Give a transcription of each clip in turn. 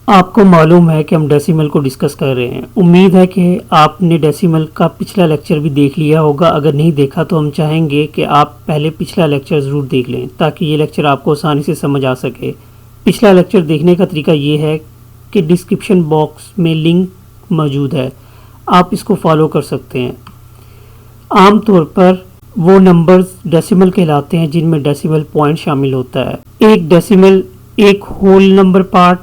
आपको मालूम है कि हम डेसिमल को डिस्कस कर रहे हैं। उम्मीद है कि आपने डेसिमल का पिछला लेक्चर भी देख लिया होगा। अगर नहीं देखा तो हम चाहेंगे कि आप पहले पिछला लेक्चर ज़रूर देख लें ताकि ये लेक्चर आपको आसानी से समझ आ सके। पिछला लेक्चर देखने का तरीका ये है कि डिस्क्रिप्शन बॉक्स में लिंक मौजूद है, आप इसको फॉलो कर सकते हैं। आम तौर पर वो नंबर्स डेसिमल कहलाते हैं जिनमें डेसिमल पॉइंट शामिल होता है। एक डेसिमल एक होल नंबर पार्ट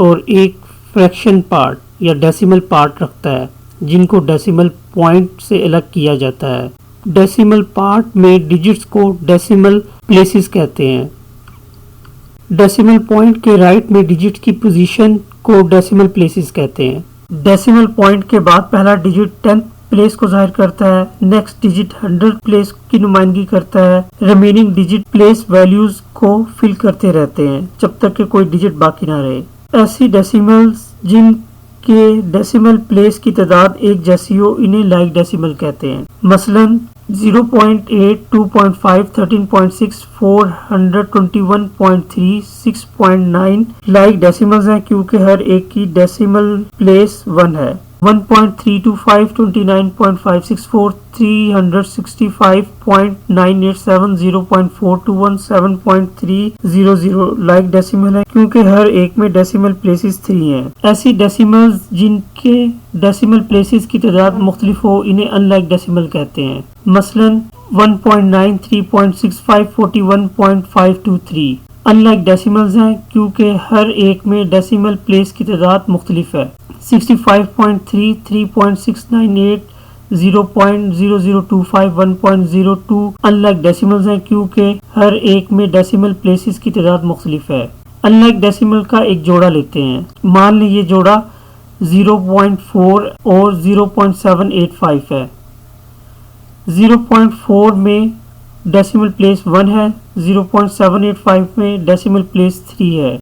और एक फ्रैक्शन पार्ट या डेसिमल पार्ट रखता है जिनको डेसिमल पॉइंट से अलग किया जाता है। डेसिमल पार्ट में डिजिट्स को डेसिमल प्लेसेस कहते हैं। डेसिमल पॉइंट के राइट में डिजिट की पोजीशन को डेसिमल प्लेसेस कहते हैं। डेसिमल पॉइंट के बाद पहला डिजिट 10th प्लेस को जाहिर करता है, नेक्स्ट डिजिट 100 प्लेस की नुमाइंदगी करता है। रिमेनिंग डिजिट प्लेस वैल्यूज को फिल करते रहते हैं जब तक कि कोई डिजिट बाकी ना रहे। ऐसी डेसिमल्स जिनके डेसिमल प्लेस की तादाद एक जैसी हो इन्हें लाइक डेसिमल कहते हैं। मसलन 0.8, 2.5, 13.6, 421.3, 6.9 लाइक डेसिमल्स हैं क्योंकि हर एक की डेसिमल प्लेस 1 है। 1.325, 29.564, 365.987, 0.421, 7.300 लाइक डेसिमल है क्योंकि हर एक में डेसिमल प्लेसेस 3 हैं। ऐसी डेसिमल्स जिनके डेसिमल प्लेसेस की तादाद मुख्तलिफ हो इन्हें अनलाइक डेसिमल कहते हैं। मसलन 1.9, 3.65, 41.523 अनलाइक डेसिमल्स हैं क्योंकि हर एक में डेसिमल प्लेस की तादाद मुख्तलिफ है। 65.3, 3.698, 0.0025, 1.02 अनलाइक डेसिमल्स हैं क्योंकि हर एक में डेसिमल प्लेसेस की तादाद मुख्तलिफ है। अनलाइक डेसिमल का एक जोड़ा लेते हैं। मान लें ये जोड़ा 0.4 और 0.785 है। 0.4 में डेसिमल प्लेस 1 है, 0.785 में डेसिमल प्लेस 3 है।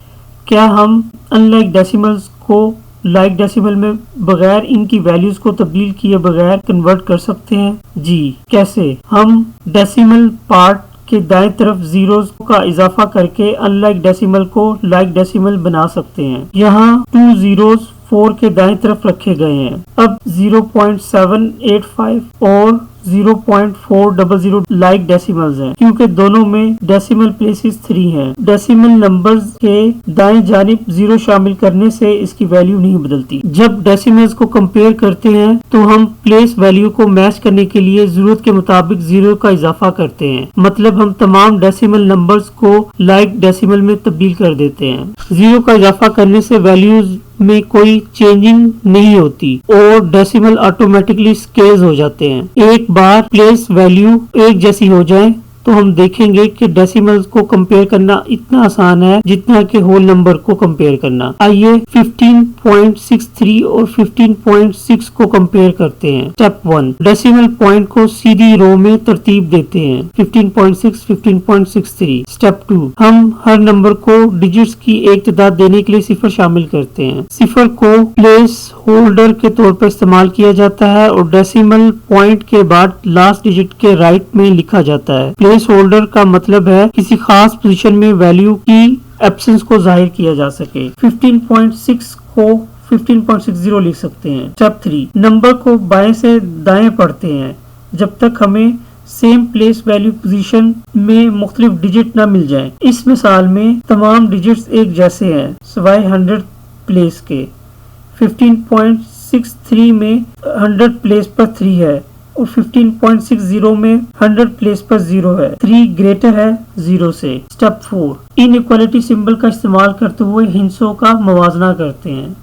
क्या हम अनलाइक डेसिमल्स को लाइक डेसिमल में बगैर इनकी वैल्यूज को तब्दील किए बगैर कन्वर्ट कर सकते हैं? जी, कैसे? हम डेसिमल पार्ट के दाएं तरफ जीरोस का इजाफा करके अनलाइक डेसिमल को लाइक डेसिमल बना सकते हैं। यहाँ 2 जीरोस 4 के दाएं तरफ रखे गए हैं। अब 0.785 और 0.400 लाइक डेसिमल्स हैं क्योंकि दोनों में डेसिमल प्लेसेस 3 हैं। डेसिमल नंबर्स के दाएं जानिब 0 शामिल करने से इसकी वैल्यू नहीं बदलती। जब डेसिमल्स को कंपेयर करते हैं तो हम प्लेस वैल्यू को मैच करने के लिए जरूरत के मुताबिक 0 का इजाफा करते हैं। मतलब हम तमाम डेसिमल नंबर्स को लाइक डेसिमल में तब्दील कर देते हैं। 0 का इजाफा करने से वैल्यूज में कोई चेंजिंग नहीं होती और डेसिमल ऑटोमेटिकली स्केल हो जाते हैं। एक बार प्लेस वैल्यू एक जैसी हो जाए तो हम देखेंगे कि डेसिमल्स को कंपेयर करना इतना आसान है जितना कि होल नंबर को कंपेयर करना। आइए 15.63 और 15.6 को कंपेयर करते हैं। स्टेप 1, डेसिमल पॉइंट को सीधी रो में तरतीब देते हैं। 15.6, 15.63। स्टेप 2, हम हर नंबर को डिजिट्स की एक तादाद देने के लिए सिफर शामिल करते हैं। सिफर को प्लेस होल्डर के तौर पर इस्तेमाल किया जाता है और डेसिमल पॉइंट के बाद लास्ट डिजिट के राइट में लिखा जाता है। प्लेस होल्डर का मतलब है किसी खास पोजीशन में वैल्यू की एब्सेंस को जाहिर किया जा सके। 15.6 को 15.60 लिख सकते हैं। स्टेप 3, नंबर को बाएं से दाएं पढ़ते हैं जब तक हमें सेम प्लेस वैल्यू पोजीशन में मुख्तलिफ डिजिट न मिल जाएं। इस मिसाल में तमाम डिजिट्स एक जैसे हैं सिवाय 100 प्लेस के। 15.63 में 100 प्लेस पर 3 है और 15.60 में 100 प्लेस पर 0 है। 3 ग्रेटर है 0 से। स्टेप 4, इनइक्वालिटी सिंबल का इस्तेमाल करते हुए हिंसों का मवाजना करते हैं।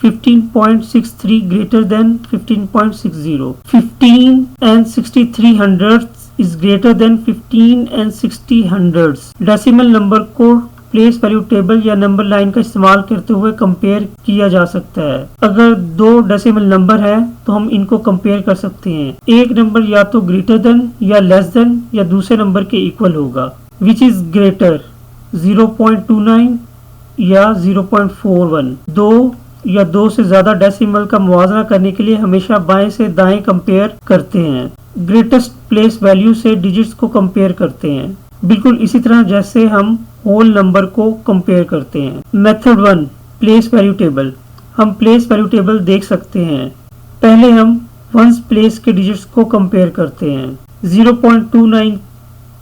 15.63 greater than 15.60। 15 and 63 hundredths is greater than 15 and 60 hundredths। Decimal number को प्लेस वैल्यू टेबल या नंबर लाइन का इस्तेमाल करते हुए कंपेयर किया जा सकता है। अगर 2 डेसिमल नंबर है तो हम इनको कंपेयर कर सकते हैं। एक नंबर या तो ग्रेटर देन या लेस देन या दूसरे नंबर के इक्वल होगा। विच इज ग्रेटर, 0.29 या 0.41। 2 या 2 से ज्यादा डेसिमल का मुवाजना करने के लिए हमेशा बाएं से दाएं कंपेयर करते हैं। ग्रेटेस्ट प्लेस वैल्यू से डिजिट्स को कंपेयर करते हैं, बिल्कुल इसी तरह जैसे हम होल नंबर को कंपेयर करते हैं। Method 1, place value table. हम प्लेस वैल्यू टेबल देख सकते हैं। पहले हम वंस प्लेस के डिजिट्स को कंपेयर करते हैं। 0.29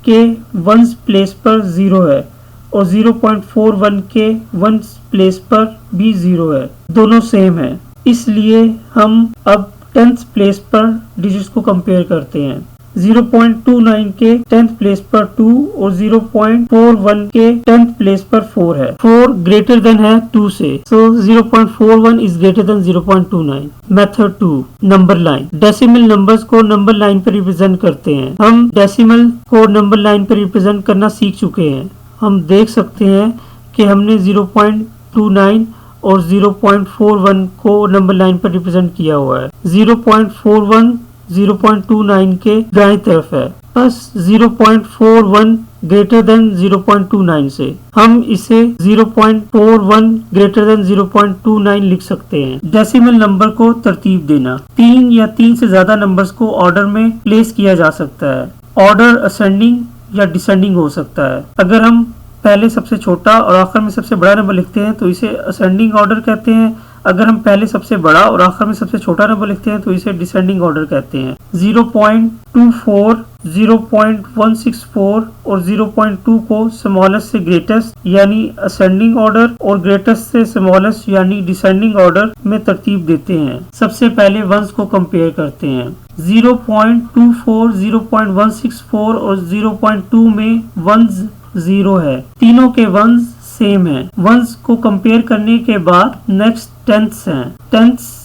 के वंस प्लेस पर 0 है और 0.41 के वंस प्लेस पर भी 0 है, दोनों सेम है। इसलिए हम अब 10th प्लेस पर डिजिट्स को कंपेयर करते हैं। 0.29 के 10th प्लेस पर 2 और 0.41 के 10th प्लेस पर 4 है। 4 ग्रेटर देन है 2 से, सो 0.41 is greater than 0.29। Method 2, number line. Decimal numbers को नंबर लाइन पर रिप्रेजेंट करते हैं। हम डेसिमल को नंबर लाइन पर रिप्रेजेंट करना सीख चुके हैं। हम देख सकते हैं कि हमने 0.29 और 0.41 को नंबर लाइन पर रिप्रेजेंट किया हुआ है। 0.41 0.29 के दाएं तरफ है, बस 0.41 ग्रेटर देन 0.29 से हम इसे 0.41 ग्रेटर देन 0.29 लिख सकते हैं। डेसिमल नंबर को तरतीब देना। 3 या 3 से ज्यादा नंबर्स को ऑर्डर में प्लेस किया जा सकता है। ऑर्डर असेंडिंग या डिसेंडिंग हो सकता है। अगर हम पहले सबसे छोटा और आखिर में सबसे बड़ा नंबर लिखते हैं तो इसे असेंडिंग ऑर्डर कहते हैं। अगर हम पहले सबसे बड़ा और आखिर में सबसे छोटा नंबर लिखते हैं तो इसे डिसेंडिंग ऑर्डर कहते हैं। 0.24, 0.164 और 0.2 को स्मॉलेस्ट से ग्रेटेस्ट यानी असेंडिंग ऑर्डर और ग्रेटेस्ट से स्मॉलेस्ट यानी डिसेंडिंग ऑर्डर में तरतीब देते हैं। सबसे पहले वंस को कंपेयर करते हैं। 0.24, 0.164 और 0.2 में वंस 0 है। तीनों के वंस सेम है। वंस को कंपेयर करने के बाद नेक्स्ट टेंथ्स हैं। टेंथ्स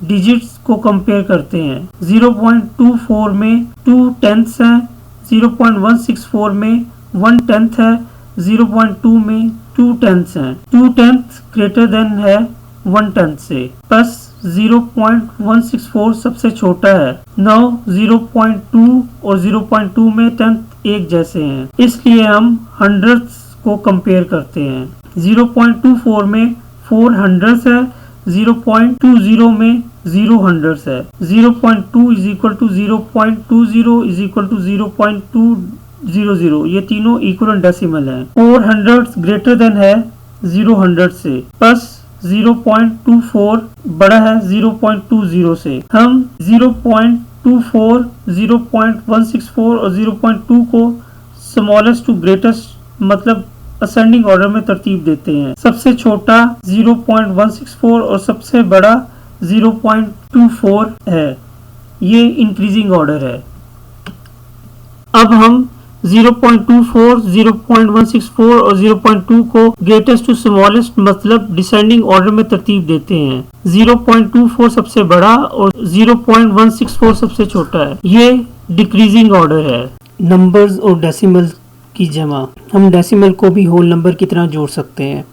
डिजिट्स को कंपेयर करते हैं। 0.24 में 2 टेंथ्स हैं, 0.164 में 1 टेंथ है, 0.2 में 2 टेंथ्स हैं। 2 टेंथ ग्रेटर देन है 1 टेंथ से, बस 0.164 सबसे छोटा है। नौ 0.2 और 0.2 में टेंथ एक जैसे हैं, इसलिए हम हंड्रेड्स को कंपेयर करते हैं। 0.24 में 4 हंड्रेड्स है, 0.20 में 0 हंड्रेड्स है। 0.2 is equal to 0.20 is equal to 0.200। ये तीनों इक्वल डेसिमल हैं। 4 हंड्रेड्स ग्रेटर देन है 0 हंड्रेड से, बस 0.24 बड़ा है 0.20 से। हम 0.24, 0.164 और 0.2 को स्मॉलेस्ट टू ग्रेटेस्ट मतलब असेंडिंग ऑर्डर में तरतीब देते हैं। सबसे छोटा 0.164 और सबसे बड़ा 0.24 है। ये इंक्रीजिंग ऑर्डर है। अब हम 0.24, 0.164 और 0.2 को ग्रेटेस्ट टू स्मॉलेस्ट मतलब डिसेंडिंग ऑर्डर में तरतीब देते हैं। 0.24 सबसे बड़ा और 0.164 सबसे छोटा है। ये डिक्रीजिंग ऑर्डर है। नंबर्स और डेसिमल की जमा। हम डेसिमल को भी होल नंबर की तरह जोड़ सकते हैं।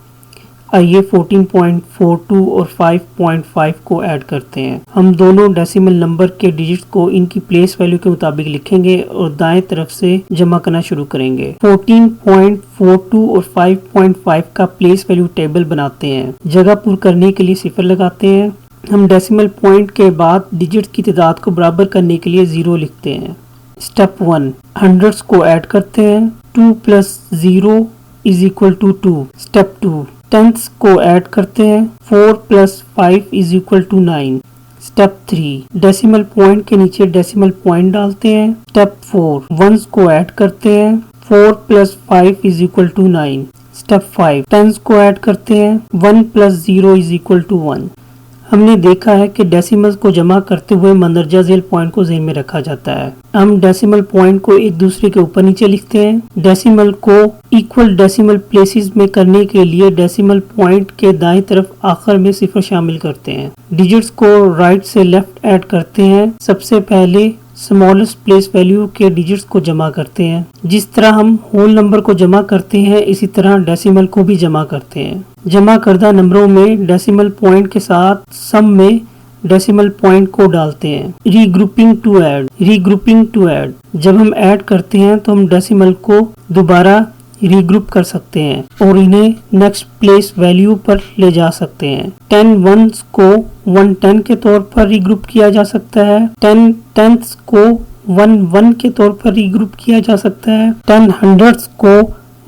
आइए 14.42 और 5.5 को ऐड करते हैं। हम दोनों डेसिमल नंबर के डिजिट्स को इनकी प्लेस वैल्यू के मुताबिक लिखेंगे और दाएं तरफ से जमा करना शुरू करेंगे। 14.42 और 5.5 का प्लेस वैल्यू टेबल बनाते हैं। जगह पुर करने के लिए 0 लगाते हैं। हम डेसिमल पॉइंट के बाद डिजिट्स की तादाद को बराबर करने के लिए 0 लिखते हैं। स्टेप 1, हंड्रेड्स को ऐड करते हैं। 2 + 0 is equal to 2। Step 2, tenths को ऐड करते हैं। 4 + 5 is equal to 9। Step 3, decimal point के नीचे डेसिमल पॉइंट डालते हैं। स्टेप 4, वंस को ऐड करते हैं। 4 + 5 is equal to 9। Step 5, tens को ऐड करते हैं। 1 + 0 इज इक्वल टू 1। हमने देखा है कि डेसिमल्स को जमा करते हुए मंदरजा झेल पॉइंट को ज़हन में रखा जाता है। हम डेसिमल पॉइंट को एक दूसरे के ऊपर नीचे लिखते हैं। डेसिमल को इक्वल डेसिमल प्लेसेस में करने के लिए डेसिमल पॉइंट के दाएं तरफ आखिर में 0 शामिल करते हैं। डिजिट्स को राइट से लेफ्ट ऐड करते हैं। सबसे पहले स्मॉलेस्ट प्लेस वैल्यू के डिजिट्स को जमा करते हैं। जिस तरह हम होल नंबर को जमा करते हैं इसी तरह डेसिमल को भी जमा करते हैं। जमा करदा नंबरों में डेसिमल पॉइंट के साथ सम में डेसिमल पॉइंट को डालते हैं। रीग्रुपिंग टू ऐड, जब हम ऐड करते हैं तो हम डेसिमल को दोबारा रीग्रुप कर सकते हैं और इन्हें नेक्स्ट प्लेस वैल्यू पर ले जा सकते हैं। 10 वंस को 110 के तौर पर रीग्रुप किया जा सकता है। 10 टेंथ्स को 1 के तौर पर रीग्रुप किया जा सकता है। 10 हंड्रेड्स को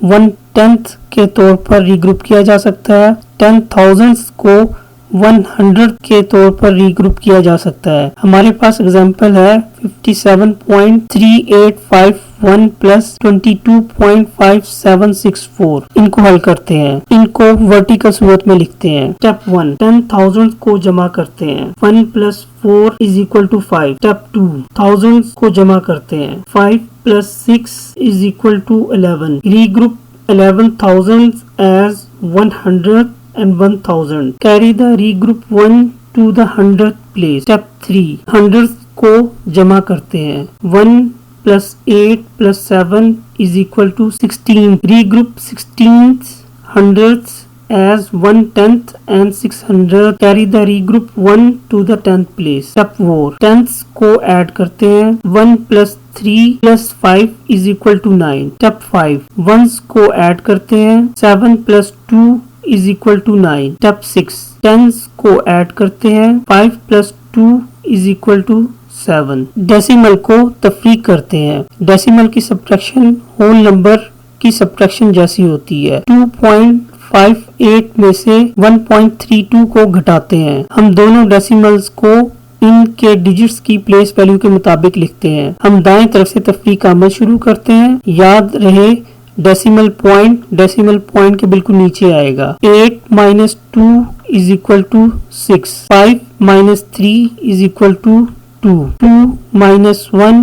1/10 के तौर पर रीग्रुप किया जा सकता है। 10,000 को 100 के तौर पर रीग्रुप किया जा सकता है। हमारे पास एग्जांपल है 57.3851 प्लस 22.5764। इनको हल करते हैं, इनको वर्टिकल सूरत में लिखते हैं। स्टेप 1, 10,000 को जमा करते हैं। 1 plus 4 is equal to 5। Step 2, 1000 को जमा करते हैं। 5 plus 6 is equal to 11। Regroup 11,000 as 100 and 1,000. Carry the regroup 1 to the 100th place. Step 3, 100 को जमा करते हैं। 1 plus 8 plus 7 is equal to 16. Regroup 16th, 100th as 1/10 and 600. Carry the regroup 1 to the 10th place. Step 4, 10ths को add करते हैं। 1 plus 3 plus 5 is equal to 9. Step 5, 1s को add करते हैं। 7 plus 2 is equal to 9. Step 6, 10s को add करते हैं। 5 plus 2 is equal to 7. Decimal को तफरीक करते हैं। डेसिमल की सब्ट्रैक्शन होल नंबर की सब्ट्रैक्शन जैसी होती है। 2.58 में से 1.32 को घटाते हैं। हम दोनों डेसिमल्स को इनके डिजिट्स की प्लेस वैल्यू के मुताबिक लिखते हैं। हम दाएं तरफ से तफरीक का अमल शुरू करते हैं। याद रहे डेसिमल पॉइंट के बिल्कुल नीचे आएगा। 8 minus 2 is equal to 6. 5 minus 3 is equal to 2. 2 minus 1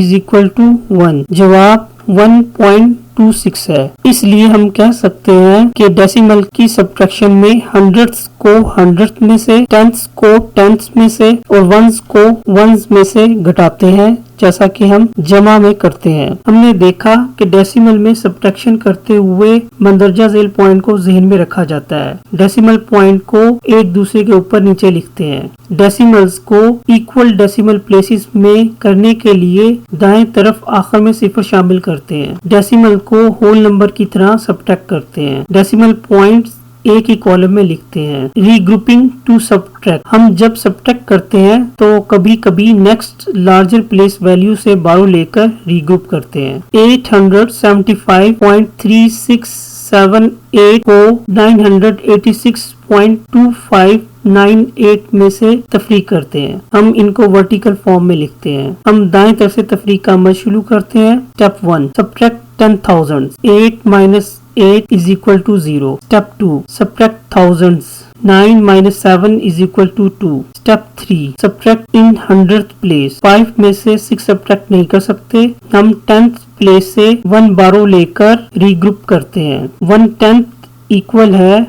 is equal to 1. जवाब 1.26 है। इसलिए हम कह सकते हैं कि डेसिमल की सब्ट्रैक्शन में 100ths को 100th में से, 10ths को 10ths में से और 1s को 1s में से घटाते हैं, जैसा कि हम जमा में करते हैं। हमने देखा कि डेसिमल में सब्ट्रैक्शन करते हुए मंदरजा झेल पॉइंट को जहन में रखा जाता है। डेसिमल पॉइंट को एक दूसरे के ऊपर नीचे लिखते हैं। डेसिमल्स को इक्वल डेसिमल प्लेसेस में करने के लिए दाएं तरफ आखिर में सिफर शामिल करते हैं। डेसिमल को होल नंबर की तरह सब्ट्रैक्ट करते हैं। डेसिमल पॉइंट्स एक ही कॉलम में लिखते हैं। रीग्रुपिंग टू सब्ट्रैक्ट, हम जब सब्ट्रैक्ट करते हैं तो कभी कभी नेक्स्ट लार्जर प्लेस वैल्यू से 12 लेकर रीग्रुप करते हैं। 875.3678 को 986.2598 में से तफरीक करते हैं। हम इनको वर्टिकल फॉर्म में लिखते हैं। हम दाएं तरफ से तफरीक का अमल शुरू करते हैं। Step 1, subtract 10,000. 8 minus 8 is equal to 0. Step 2, subtract thousands. 9 minus 7 is equal to 2. Step 3, subtract in 100th place. 5 में से 6 subtract नहीं कर सकते। हम 10th place से 1 बारो लेकर रीग्रुप करते हैं। 1/10 इक्वल है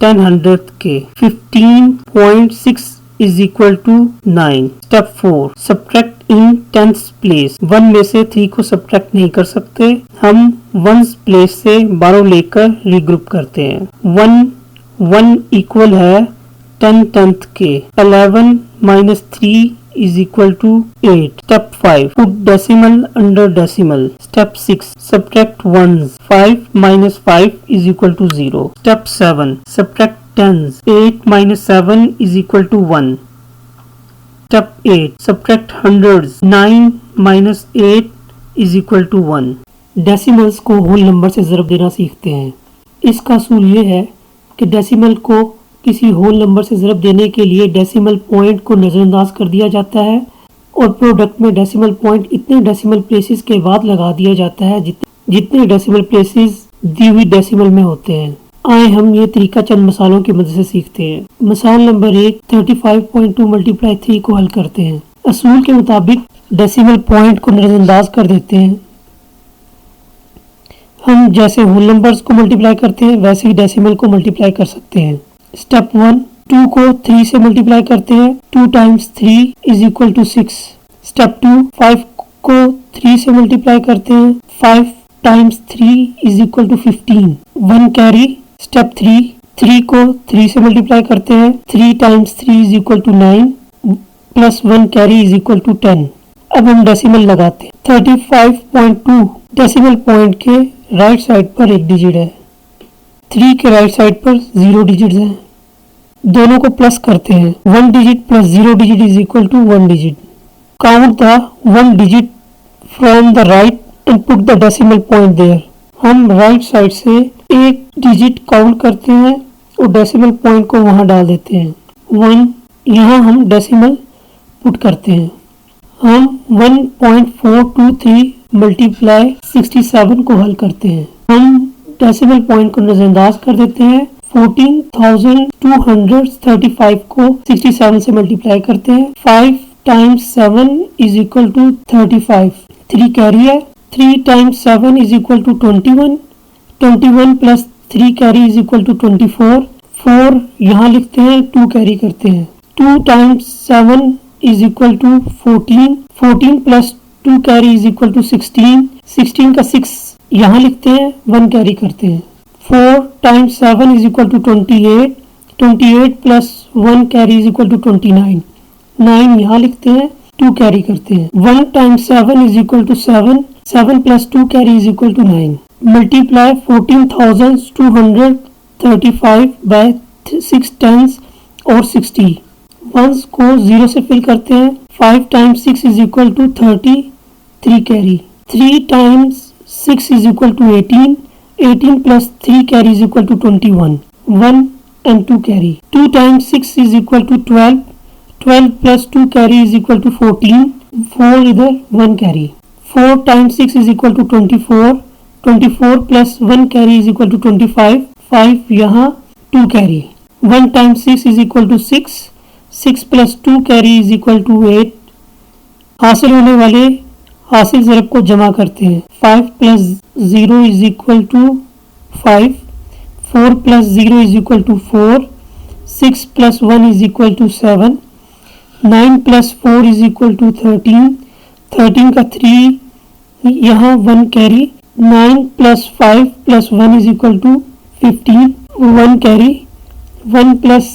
10/100th के। 15.6 is equal to 9. Step 4, subtract in 10th place. 1 में से 3 को सब्ट्रैक्ट नहीं कर सकते। हम 1s प्लेस से 12 लेकर रीग्रुप करते हैं। 1 इक्वल है 10/10 के। 11 minus 3 is equal to 8. Step 5, put decimal under decimal. Step 6, subtract ones. 5 minus 5 is equal to 0. Step 7, subtract tens. 8 minus 7 is equal to 1. Step 8, subtract hundreds. 9 minus 8 is equal to 1. Decimals को whole number से ज़रब देना सीखते हैं। इसका असूल ये है कि डेसिमल को किसी होल नंबर से ज़रब देने के लिए डेसिमल पॉइंट को नज़रअंदाज कर दिया जाता है और प्रोडक्ट में डेसिमल पॉइंट इतने डेसिमल प्लेसेस के बाद लगा दिया जाता है जितने डेसिमल प्लेसेस दी हुई डेसिमल में होते हैं। आए हम ये तरीका चंद मिसालों की मदद से सीखते हैं। मिसाल नंबर 1, 35.2 मल्टीप्लाई 3 को हल करते हैं। असूल के मुताबिक डेसिमल पॉइंट को नज़रअंदाज कर देते हैं। हम जैसे होल नंबर्स को मल्टीप्लाई करते हैं वैसे ही डेसिमल को मल्टीप्लाई कर सकते हैं। स्टेप 1, 2 को 3 से मल्टीप्लाई करते हैं। 2 times 3 is equal to 6. Step 2, 5 को 3 से मल्टीप्लाई करते हैं। 5 times 3 is equal to 15. 1 carry. Step 3, 3 को 3 से मल्टीप्लाई करते हैं। 3 times 3 is equal to 9 plus 1 carry is equal to 10. अब हम डेसिमल लगाते हैं। 35.2 डेसिमल पॉइंट के राइट साइड पर एक डिजिट है। 3 के राइट साइड पर 0 डिजिट्स हैं। दोनों को प्लस करते हैं। 1 digit plus 0 digit is equal to 1 digit. Count the 1 digit from the right end put the decimal point there. हम राइट साइड से एक डिजिट काउंट करते हैं और डेसिमल पॉइंट को वहां डाल देते हैं 1। यहाँ हम डेसिमल पुट करते हैं। हम 1.423 मल्टीप्लाई 67 को हल करते हैं। हम डेसिमल पॉइंट को नजरअंदाज कर देते हैं। 14,235 को 67 से मल्टीप्लाई करते हैं। 5 times 7 is equal to 35। 3 carry है। 3 times 7 is equal to 21। 21 plus 3 carry is equal to 24। 4 यहाँ लिखते हैं, 2 कैरी करते हैं। 2 times 7 is equal to 14। 14 plus 2 carry is equal to 16। 16 का 6 यहाँ लिखते हैं, 1 कैरी करते हैं। 4 times 7 is equal to 28। 28 plus 1 carry is equal to 29। 9 यहाँ लिखते हैं, 2 कैरी करते हैं। 1 times 7 is equal to 7। 7 plus 2 carry is equal to 9। Multiply 14,235 by 6 tens और 60। वंस को 0 से फिल करते हैं। 5 times 6 is equal to 30। 3 carry. 3 times 6 is equal to 18. 18 plus 3 carry is equal to 21. 1 and 2 carry. 2 times 6 is equal to 12. 12 plus 2 carry is equal to 14. 4 इधर 1 carry. 4 times 6 is equal to 24. 24 plus 1 carry is equal to 25. 5 यहाँ 2 carry. 1 times 6 is equal to 6. 6 plus 2 carry is equal to 8. हासिल होने वाले हासिल ज़रब को जमा करते हैं। 5 plus 0 is equal to 5। 4 plus 0 is equal to 4। 6 plus 1 is equal to 7। 9 plus 4 is equal to 13। 13 का 3 यहाँ 1 carry. 9 plus 5 plus 1 is equal to 15। 1 carry. 1 plus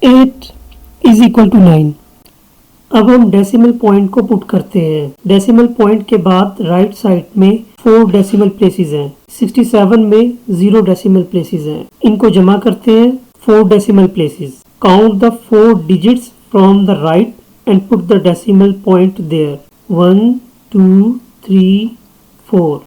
8 is equal to 9। अब हम डेसिमल पॉइंट को पुट करते हैं। डेसिमल पॉइंट के बाद right side में 4 डेसिमल प्लेसेस हैं। 67 में 0 डेसिमल प्लेसेस हैं। इनको जमा करते हैं 4 decimal places. Count the 4 digits from the right end put the decimal point there. 1 2 3 4।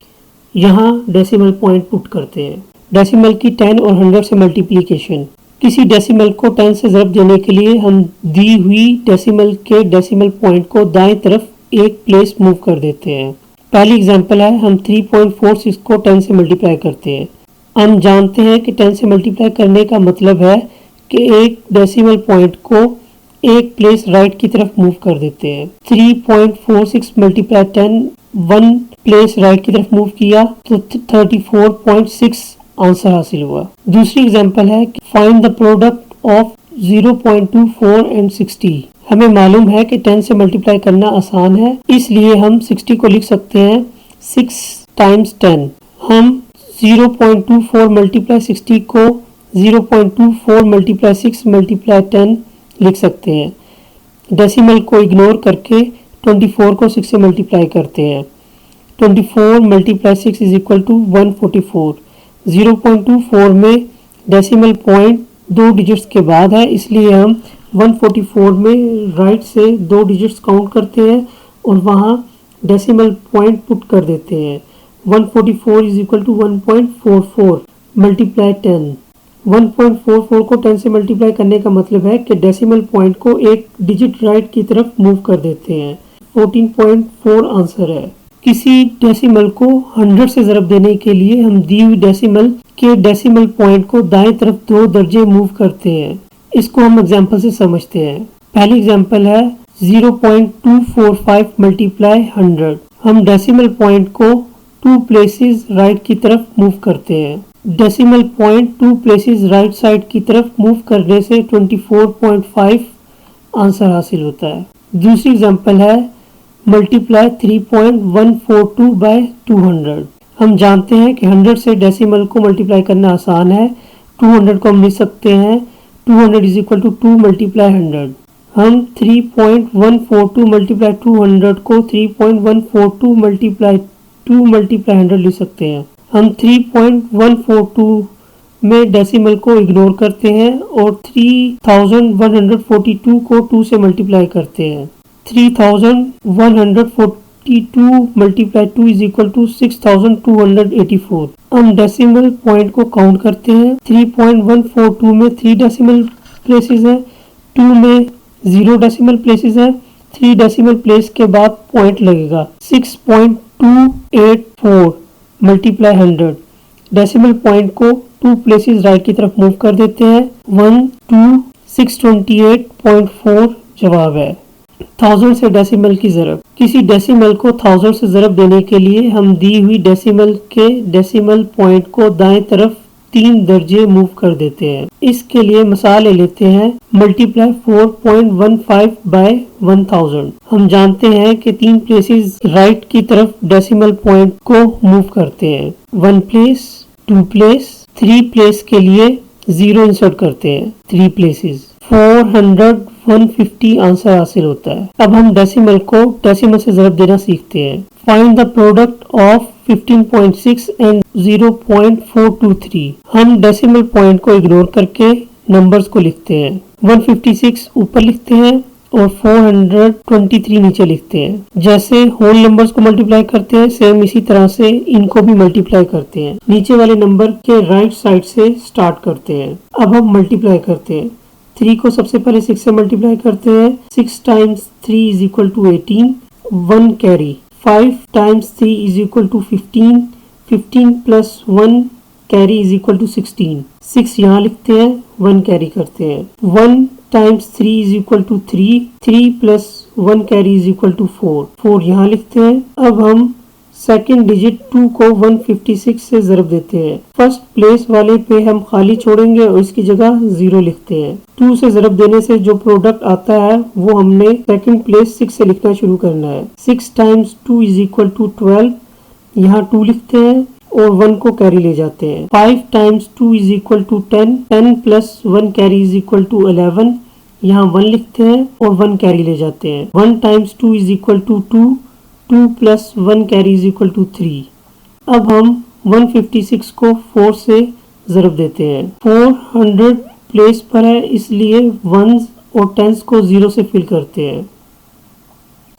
यहाँ डेसिमल पॉइंट पुट करते हैं। डेसिमल की 10 और 100 से मल्टीप्लिकेशन। किसी डेसिमल को 10 से ज़रब देने के लिए हम दी हुई डेसिमल के डेसिमल पॉइंट को दाएं तरफ एक प्लेस मूव कर देते हैं। पहली एग्जांपल है, हम 3.46 को 10 से मल्टीप्लाई करते हैं। हम जानते हैं कि 10 से मल्टीप्लाई करने का मतलब है कि एक डेसिमल पॉइंट को एक प्लेस राइट की तरफ मूव कर देते हैं। 3.46 मल्टीप्लाई 10, 1 प्लेस राइट की तरफ मूव किया तो 34.6 आंसर हासिल हुआ। दूसरी एग्जांपल है, find the product of 0.24 and 60। हमें मालूम है कि 10 से मल्टीप्लाई करना आसान है, इसलिए हम 60 को लिख सकते हैं 6 टाइम्स 10। हम 0.24 मल्टीप्लाई 60 को 0.24 मल्टीप्लाई 6 मल्टीप्लाई 10 लिख सकते हैं। डेसिमल को इग्नोर करके 24 को 6 से मल्टीप्लाई करते हैं। 24 मल्टीप्लाई 6 इज इक्वल टू 144। 0.24 में डेसिमल पॉइंट 2 डिजिट्स के बाद है, इसलिए हम 144 में राइट से 2 डिजिट्स काउंट करते हैं और वहाँ डेसिमल पॉइंट पुट कर देते हैं। 144 इज इक्वल टू 1.44 मल्टीप्लाई 10। 1.44 को 10 से मल्टीप्लाई करने का मतलब है कि डेसिमल पॉइंट को एक डिजिट राइट की तरफ मूव कर देते हैं। 14.4 आंसर है। किसी डेसिमल को 100 से ज़रब देने के लिए हम दी हुई डेसिमल के डेसिमल पॉइंट को दाएं तरफ 2 दर्जे मूव करते हैं। इसको हम एग्जांपल से समझते हैं। पहली एग्जांपल है 0.245 मल्टीप्लाई 100। हम डेसिमल पॉइंट को 2 प्लेसेस राइट की तरफ मूव करते हैं। Decimal point 2 places right side की तरफ मूव करने से 24.5 आंसर हासिल होता है। दूसरी एग्जांपल है मल्टीप्लाई 3.142 बाय 200। हम जानते हैं कि 100 से डेसिमल को मल्टीप्लाई करना आसान है। 200 को हम लिख सकते हैं 200 इज इक्वल टू 2 मल्टीप्लाई 100। हम 3.142 मल्टीप्लाई 200 को 3.142 मल्टीप्लाई 2 मल्टीप्लाई 100 लिख सकते हैं। हम 3.142 में डेसिमल को इग्नोर करते हैं और 3142 को 2 से मल्टीप्लाई करते हैं। 3142 152 मल्टीप्लाई 2 इज इक्वल टू 6284। हम डेसिमल पॉइंट को काउंट करते हैं। 3.142 में 3 डेसिमल प्लेसेस है, 2 में 0 डेसिमल प्लेसेस है, 3 डेसिमल प्लेस के बाद पॉइंट लगेगा। 6.284 मल्टीप्लाई 100। डेसिमल पॉइंट को 2 प्लेसेस राइट की तरफ मूव कर देते हैं। 12628.4 जवाब है। 1000 से डेसिमल की ज़रब। किसी डेसिमल को 1000 से ज़रब देने के लिए हम दी हुई डेसिमल के डेसिमल पॉइंट को दाएं तरफ 3 दर्जे मूव कर देते हैं। इसके लिए मिसाल ले लेते हैं मल्टीप्लाई 4.15 बाय 1000। हम जानते हैं कि 3 प्लेसेस राइट की तरफ डेसिमल पॉइंट को मूव करते हैं। 1 प्लेस, 2 प्लेस, 3 प्लेस के लिए 0 इंसर्ट करते हैं। 3 प्लेसेस 400 150 आंसर हासिल होता है। अब हम डेसिमल को डेसिमल से ज़रब देना सीखते हैं। Find the product of 15.6 and 0.423। हम डेसिमल पॉइंट को इग्नोर करके नंबर्स को लिखते हैं। 156 ऊपर लिखते हैं और 423 नीचे लिखते हैं। जैसे होल नंबर्स को मल्टीप्लाई करते हैं, सेम इसी तरह से इनको भी मल्टीप्लाई करते हैं। नीचे वाले नंबर के राइट साइड से स्टार्ट करते हैं। अब हम मल्टीप्लाई करते हैं। 3 को सबसे पहले 6 से मल्टीप्लाई करते हैं। 6 times 3 is equal to 18, 1 carry. 5 times 3 is equal to 15, 15 plus 1 carry is equal to 16। 6 यहाँ लिखते हैं, 1 कैरी करते हैं। 1 times 3 is equal to 3, 3 plus 1 carry is equal to 4, 4 यहाँ लिखते हैं। अब हम सेकेंड डिजिट 2 को 156 से ज़रब देते हैं। फर्स्ट प्लेस वाले पे हम खाली छोड़ेंगे और इसकी जगह 0 लिखते हैं। 2 से ज़रब देने से जो प्रोडक्ट आता है वो हमने सेकेंड प्लेस 6 से लिखना शुरू करना है। 6 टाइम्स 2 इज इक्वल टू 12, यहाँ 2 लिखते हैं और 1 को कैरी ले जाते हैं। 5 times 2 is equal to 10, 10 plus 1 carry is equal to 11, यहाँ 1 लिखते हैं और 1 कैरी ले जाते हैं। 1 times 2 is equal to 2, 2 plus 1 carry is equal to 3। अब हम 156 को 4 से ज़रब देते हैं। 400 प्लेस पर है इसलिए 1s और 10s को 0 से फिल करते हैं।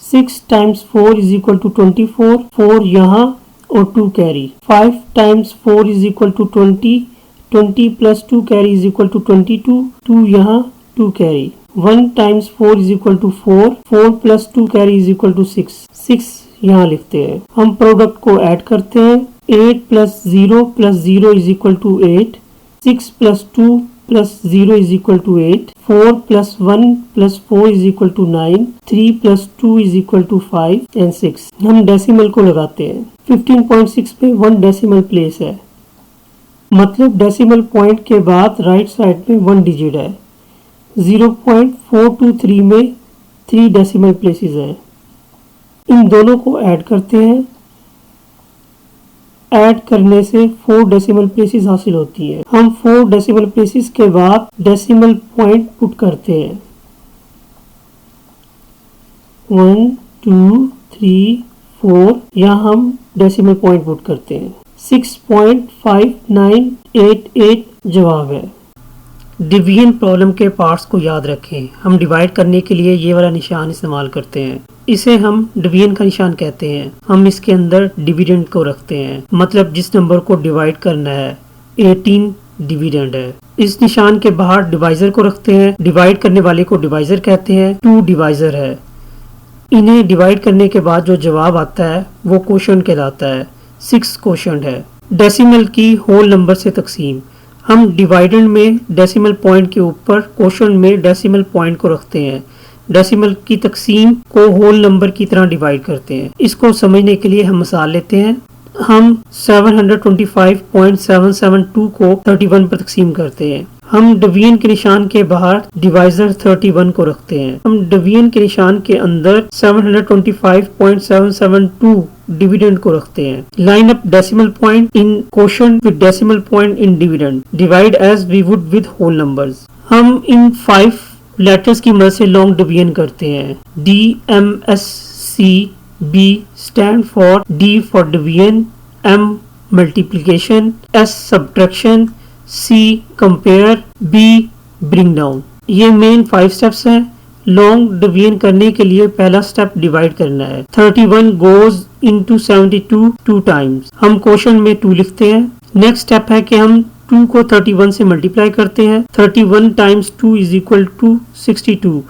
6 टाइम्स 4 इज इक्वल टू 24, 4 यहाँ और 2 carry. 5 times 4 is equal to 20, 20 plus 2 carry is equal to 22, 2 यहाँ 2 carry. 1 times 4 is equal to 4, 4 plus 2 carry is equal to 6, 6 यहाँ लिखते हैं। हम प्रोडक्ट को ऐड करते हैं। 8 plus 0 is equal to 8, 6 plus 2 plus 0 is equal to 8, 4 plus 1 plus 4 is equal to 9, 3 plus 2 is equal to 5 and 6। हम decimal को लगाते हैं। 15.6 पे 1 डेसिमल प्लेस है, मतलब डेसिमल पॉइंट के बाद राइट साइड में 1 डिजिट है। 0.423 में 3 डेसिमल प्लेसेस हैं। इन दोनों को ऐड करते हैं। ऐड करने से 4 डेसिमल प्लेसेस हासिल होती है। हम 4 डेसिमल प्लेसेस के बाद डेसिमल पॉइंट पुट करते हैं। 1 2 3 4 यहाँ हम डेसिमल पॉइंट पुट करते हैं। 6.5988 जवाब है। डिवीजन प्रॉब्लम के पार्ट्स को याद रखें। हम डिवाइड करने के लिए ये वाला निशान इस्तेमाल करते हैं। इसे हम डिवीजन का निशान कहते हैं। हम इसके अंदर डिविडेंड को रखते हैं, मतलब जिस नंबर को डिवाइड करना है। 18 डिविडेंड है। इस निशान के बाहर डिवाइजर को रखते हैं। डिवाइड करने वाले को डिवाइजर कहते हैं। 2 डिवाइजर है। इन्हें डिवाइड करने के बाद जो जवाब आता है वो क्वोशंट कहलाता है। 6 क्वोशंट है। डेसिमल की होल नंबर से तकसीम। हम डिवाइडेंड में डेसिमल पॉइंट के ऊपर क्वोशंट में डेसिमल पॉइंट को रखते हैं। डेसिमल की तकसीम को होल नंबर की तरह डिवाइड करते हैं। इसको समझने के लिए हम मिसाल लेते हैं। हम 725.772 को 31 पर तकसीम करते हैं। हम डिवीजन के निशान के बाहर डिवाइजर 31 को रखते हैं। हम डिवीजन के निशान के अंदर 725.772 डिविडेंड को रखते हैं। Line up decimal point in quotient with decimal point in dividend. Divide as we would with whole numbers. हम इन 5 लेटर्स की मदद से लॉन्ग डिवीजन करते हैं। DMSCB stand for D for division, M multiplication, S subtraction, C compare, B bring down. ये main 5 steps हैं। Long division करने के लिए पहला स्टेप डिवाइड करना है। 31 गोज इनटू 72 टू टाइम्स। हम क्वेश्चन में 2 लिखते हैं। नेक्स्ट स्टेप है कि हम 2 को 31 से मल्टीप्लाई करते हैं। 31 टाइम्स 2 इज इक्वल टू 62।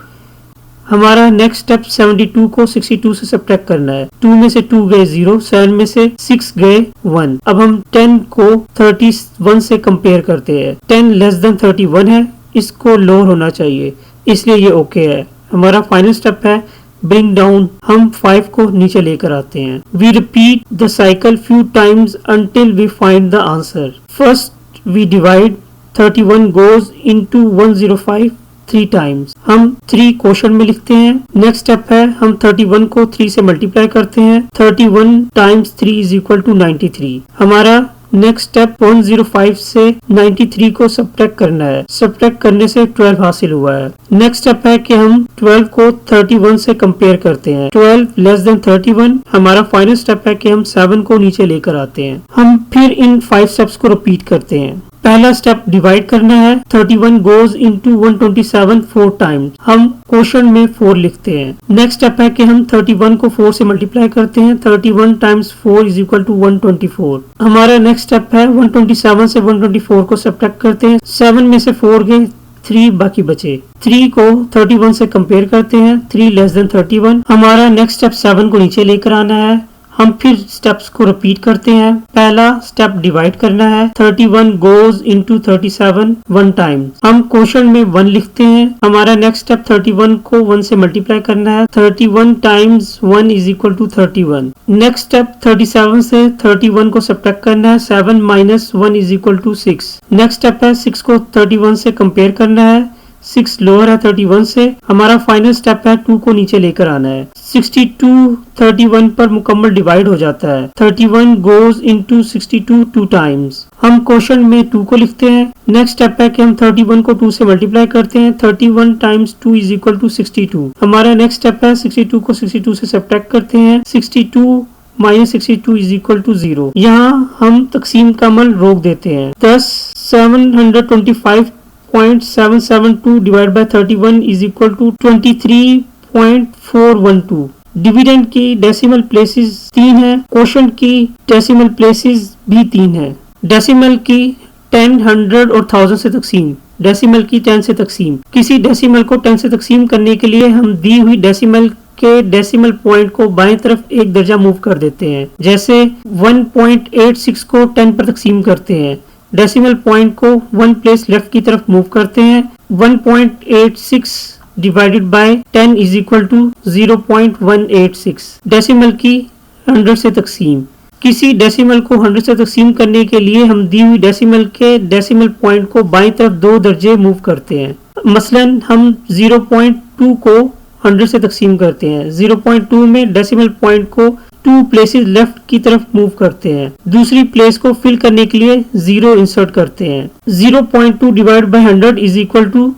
हमारा नेक्स्ट स्टेप 72 को 62 से सब्ट्रैक्ट करना है। 2 में से 2 गए 0, 7 में से 6 गए 1। अब हम 10 को 31 से कंपेयर करते हैं। 10 लेस देन 31 है, इसको लोअर होना चाहिए, इसलिए ये ओके है। हमारा फाइनल स्टेप है ब्रिंग डाउन। हम 5 को नीचे लेकर आते हैं। We repeat the cycle few times until we find the answer. First we divide 31 goes into 105 3 times. हम 3 क्वेश्चन में लिखते हैं। नेक्स्ट स्टेप है हम 31 को 3 से मल्टीप्लाई करते हैं। 31 टाइम्स 3 इज इक्वल टू 93। हमारा नेक्स्ट स्टेप 105 से 93 को सब्ट्रैक्ट करना है। सब्ट्रैक्ट करने से 12 हासिल हुआ है। नेक्स्ट स्टेप है कि हम 12 को 31 से कंपेयर करते हैं। 12 लेस देन 31। हमारा फाइनल स्टेप है कि हम 7 को नीचे लेकर आते हैं। हम फिर इन 5 स्टेप्स को रिपीट करते हैं। पहला स्टेप डिवाइड करना है। 31 गोज इनटू 127 4 टाइम्स। हम क्वेश्चन में 4 लिखते हैं। नेक्स्ट स्टेप है कि हम 31 को 4 से मल्टीप्लाई करते हैं। 31 टाइम्स 4 इज इक्वल टू 124। हमारा नेक्स्ट स्टेप है 127 से 124 को सब्ट्रैक्ट करते हैं। 7 में से 4 गए 3 बाकी बचे। 3 को 31 से कंपेयर करते हैं। 3 लेस देन 31। हमारा नेक्स्ट स्टेप 7 को नीचे लेकर आना है। हम फिर स्टेप्स को रिपीट करते हैं। पहला स्टेप डिवाइड करना है। 31 गोज इनटू 37 1 टाइम। हम क्वेश्चन में 1 लिखते हैं। हमारा नेक्स्ट स्टेप 31 को 1 से मल्टीप्लाई करना है। 31 times 1 is equal to 31। Next step 37 से 31 को सब्ट्रैक्ट करना है। 7 minus 1 is equal to 6। Next step है 6 को 31 से कंपेयर करना है। 6 लोअर है 31 से। हमारा फाइनल स्टेप है 2 को नीचे लेकर आना है। 62 31 पर मुकम्मल डिवाइड हो जाता है। 31 गोज इनटू 62 2 टाइम्स। हम क्वेश्चन में 2 को लिखते हैं। नेक्स्ट स्टेप है कि हम 31 को 2 से मल्टीप्लाई करते हैं। 31 टाइम्स 2 इज इक्वल टू 62। हमारा नेक्स्ट स्टेप है 62 को 62 से सब्ट्रैक्ट करते हैं। 62 माइनस 62 इज इक्वल टू 0। यहाँ हम तकसीम का अमल रोक देते हैं। 10 725.772 divide by 31 is equal to 23.412। Dividend की डेसिमल प्लेसेस 3 है। क्वोशंट की डेसिमल प्लेसेस भी 3 है। डेसिमल की 10, 100 और 1000 से तकसीम। डेसिमल की 10 से तकसीम। किसी डेसिमल को 10 से तकसीम करने के लिए हम दी हुई डेसिमल के डेसिमल पॉइंट को बाएं तरफ एक दर्जा मूव कर देते हैं। जैसे 1.86 को 10 पर तकसीम करते हैं। डेसिमल पॉइंट को 1 प्लेस लेफ्ट की तरफ मूव करते हैं। 1.86 divided by 10 is equal to 0.186। Decimal की 100 से तकसीम। किसी डेसिमल को 100 से तकसीम करने के लिए हम दी हुई डेसिमल के डेसिमल पॉइंट को बाईं तरफ 2 दर्जे मूव करते हैं। मसलन हम 0.2 को 100 से तकसीम करते हैं। 0.2 में डेसिमल पॉइंट को 2 प्लेसेस लेफ्ट की तरफ मूव करते हैं। दूसरी प्लेस को फिल करने के लिए 0 इंसर्ट करते हैं। 0.2 divide by 100 is equal to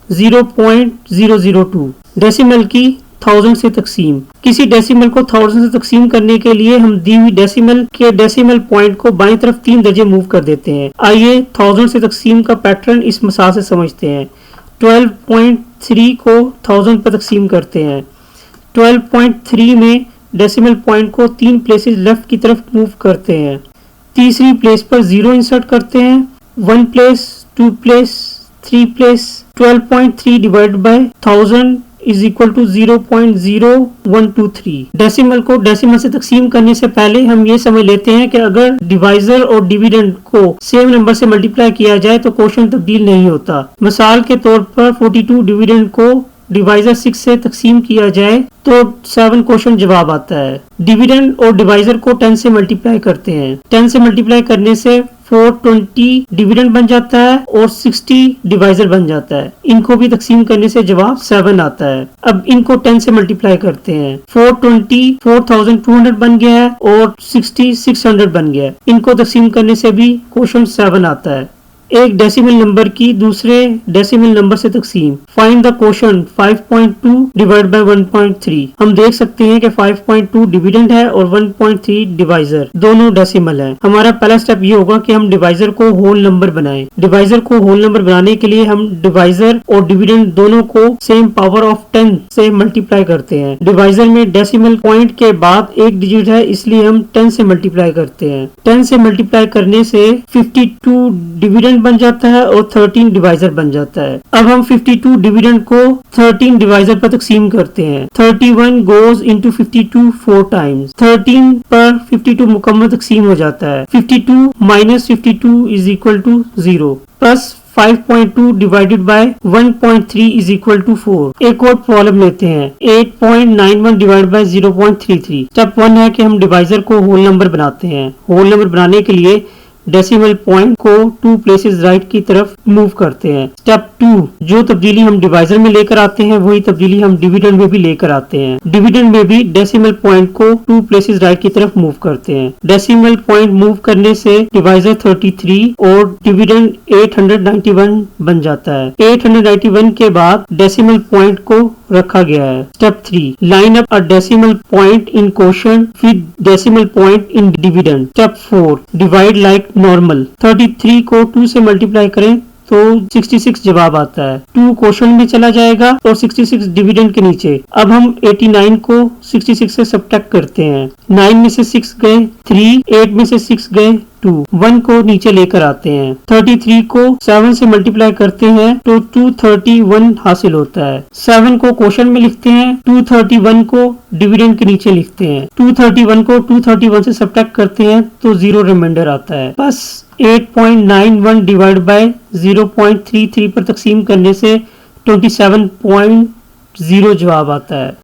0.002। Decimal की 1000 से तकसीम। किसी डेसिमल को 1000 से तकसीम करने के लिए हम दी हुई डेसिमल के डेसिमल पॉइंट को बाईं तरफ 3 दर्जे मूव कर देते हैं। आइए 1000 से तकसीम का पैटर्न इस मिसाल से समझते हैं। 12.3 को 1000 पर तकसीम करते हैं। 12.3 में डेसिमल पॉइंट को 3 प्लेसेस लेफ्ट की तरफ मूव करते हैं। तीसरी प्लेस पर 0 इंसर्ट करते हैं। 1 place, 2 place, 3 place. 12.3 divide by 1000 is equal to 0.0123। Decimal को डेसिमल से तकसीम करने से पहले हम ये समझ लेते हैं कि अगर डिवाइजर और डिविडेंड को सेम नंबर से मल्टीप्लाई किया जाए तो क्वोशंट तब्दील नहीं होता। मिसाल के तौर पर 42 डिविडेंड को डिवाइजर 6 से तकसीम किया जाए तो 7 क्वोशंट जवाब आता है। डिविडेंड और डिवाइजर को 10 से मल्टीप्लाई करते हैं। 10 से मल्टीप्लाई करने से 420 डिविडेंड बन जाता है और 60 डिवाइजर बन जाता है। इनको भी तकसीम करने से जवाब 7 आता है। अब इनको 10 से मल्टीप्लाई करते हैं। 420 4200 बन गया है और 60 600 बन गया है। इनको तकसीम करने से भी क्वोशंट 7 आता है। एक डेसिमल नंबर की दूसरे डेसिमल नंबर से तकसीम। Find the quotient 5.2 divide by 1.3। हम देख सकते हैं कि 5.2 डिविडेंड है और 1.3 डिवाइजर, दोनों डेसिमल है। हमारा पहला स्टेप ये होगा कि हम डिवाइजर को होल नंबर बनाएं। डिवाइजर को होल नंबर बनाने के लिए हम डिवाइजर और डिविडेंड दोनों को सेम पावर ऑफ 10 से मल्टीप्लाई करते हैं। डिवाइजर में डेसिमल पॉइंट के बाद एक डिजिट है, इसलिए हम 10 से मल्टीप्लाई करते हैं। 10 से मल्टीप्लाई करने से 52 डिविडेंड बन जाता है और 13 डिवाइजर बन जाता है। अब हम 52 डिविडेंड को 13 डिवाइजर पर तकसीम करते हैं। 31 गोज इनटू 52 4 टाइम्स। 13 पर 52 मुकम्मल तकसीम हो जाता है। 52 minus 52 is equal to 0 plus 5.2 divided by 1.3 is equal to 4। एक और प्रॉब्लम लेते हैं। 8.91 डिवाइड बाय 0.33। स्टेप 1 है कि हम डिवाइजर को होल नंबर बनाते हैं। होल नंबर बनाने के लिए डेसिमल पॉइंट को 2 प्लेसेस राइट की तरफ मूव करते हैं। स्टेप 2, जो तब्दीली हम डिवाइजर में लेकर आते हैं वही तब्दीली हम डिविडेंड में भी लेकर आते हैं। डिविडेंड में भी डेसिमल पॉइंट को 2 प्लेसेस राइट की तरफ मूव करते हैं। डेसिमल पॉइंट मूव करने से डिवाइजर 33 और डिविडेंड 891 बन जाता है। 891 के बाद डेसिमल पॉइंट को रखा गया है। Step 3, line up a decimal point in quotient with decimal point in dividend. Step 4, divide like normal. 33 को 2 से मल्टीप्लाई करें तो 66 जवाब आता है। 2 क्वोशंट में चला जाएगा और 66 डिविडेंड के नीचे। अब हम 89 को 66 से सब्ट्रैक्ट करते हैं। 9 में से 6 गए 3, 8 में से 6 गए 2, 1 को नीचे लेकर आते हैं। 33 को 7 से मल्टीप्लाई करते हैं तो 231 हासिल होता है। 7 को क्वोशंट में लिखते हैं, 231 को डिविडेंड के नीचे लिखते हैं। 231 को 231 से सब्ट्रैक्ट करते हैं तो 0 रिमाइंडर आता है। बस 8.91 डिवाइड बाय 0.33 पर तकसीम करने से 27.0 जवाब आता है।